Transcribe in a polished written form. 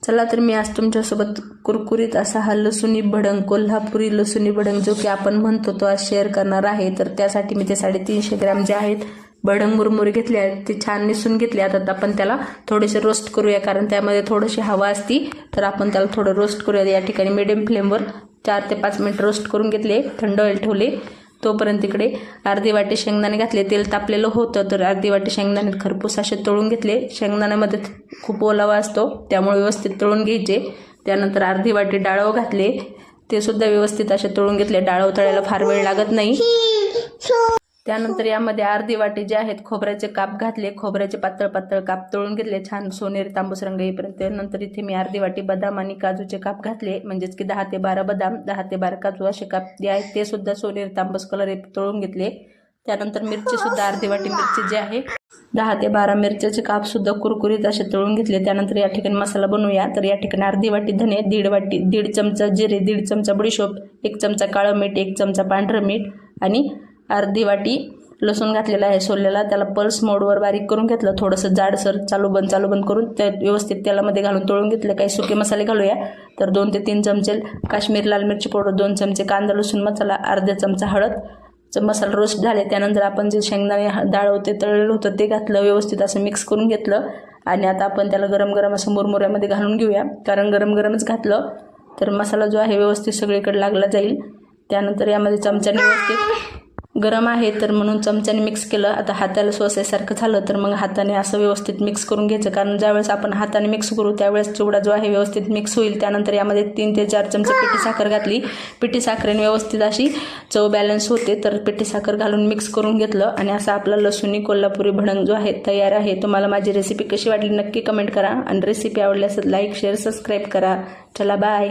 चला तर मी आज तुमच्यासोबत कुरकुरीत असा हा लसुणी भडंग, कोल्हापुरी लसुणी भडंग जो की आपण म्हणतो तो आज शेअर करणार आहे। तर त्यासाठी मी ते 350 ग्रॅम जे आहेत भडंग मुरमुरे घेतले आहेत ते छान निसून घेतले। आता आपण त्याला थोडेसे रोस्ट करूया, कारण त्यामध्ये थोडीशी हवा असती, तर आपण त्याला थोडं रोस्ट करूया। या ठिकाणी मीडियम फ्लेमवर 4 ते 5 मिनिट रोस्ट करून घेतले, थंड व्हायला ठेवले। तोपर्यंत इकडे अर्धी वाटी शेंगदाणे घातले, तेल तापलेलं होतं तर अर्धी वाटी शेंगदाणे खरपूस असे तळून घेतले। शेंगदाण्यामध्ये खूप ओलावा असतो त्यामुळे व्यवस्थित तळून घ्यायचे। त्यानंतर अर्धी वाटी डाळव घातले, ते सुद्धा व्यवस्थित असे तळून घेतले। डाळव तळायला फार वेळ लागत नाही। त्यानंतर यामध्ये अर्धी वाटी जे आहेत खोबऱ्याचे काप घातले, खोबऱ्याचे पातळ पातळ काप तळून घेतले छान सोनेरी तांबूस रंग येईपर्यंत। नंतर इथे मी अर्धी वाटी बदाम आणि काजूचे काप घातले, म्हणजेच की 10 ते 12 बदाम 10 ते 12 काजू असे काप जे आहेत ते सुद्धा सोनेरी तांबूस कलर तळून घेतले। त्यानंतर मिरची सुद्धा अर्धी वाटी मिरची जे आहे 10 ते 12 मिरच्याचे काप सुद्धा कुरकुरीत असे तळून घेतले। त्यानंतर या ठिकाणी मसाला बनवूया। तर या ठिकाणी अर्धी वाटी धने, दीड चमचा जिरे, 1.5 चमचा बडीशोप, 1 चमचा काळं मीठ, 1 चमचा पांढरं मीठ आणि अर्धी वाटी लसूण घातलेला आहे सोललेला। त्याला पल्स मोडवर बारीक करून घेतलं, थोडंसं जाडसर चालू बंद करून ते व्यवस्थित तेलामध्ये घालून तळून घेतले। काही सुके मसाले घालूया। तर 2 ते 3 चमचे काश्मीर लाल मिरची पावडर, 2 चमचे कांदा लसूण मसाला, अर्धा चमचा हळद मसाला रोस्ट झाले। त्यानंतर आपण जे शेंगदाणे डाळ होते तळलेलं होतं ते घातलं, व्यवस्थित असं मिक्स करून घेतलं आणि आता आपण त्याला गरम गरम असं मुरमुऱ्यामध्ये घालून घेऊया, कारण गरम गरमच घातलं तर मसाला जो आहे व्यवस्थित सगळीकडे लागला जाईल। त्यानंतर यामध्ये चमच्याने व्यवस्थित गरम आहे तर म्हणून चमच्याने मिक्स केलं। आता हाताला सोसायसारखं झालं तर मग हाताने असं व्यवस्थित मिक्स करून घ्यायचं, कारण ज्यावेळेस आपण हाताने मिक्स करू त्यावेळेस चिवडा जो आहे व्यवस्थित मिक्स होईल। त्यानंतर यामध्ये 3 ते 4 चमचे पिठी साखर घातली। पिठी साखरेने व्यवस्थित अशी चव बॅलन्स होते, तर पिठी साखर घालून मिक्स करून घेतलं आणि असा आपला लसुणी कोल्हापुरी भडंग जो आहे तयार आहे। तुम्हाला माझी रेसिपी कशी वाटली नक्की कमेंट करा आणि रेसिपी आवडली असेल लाईक शेअर सबस्क्राईब करा। चला बाय।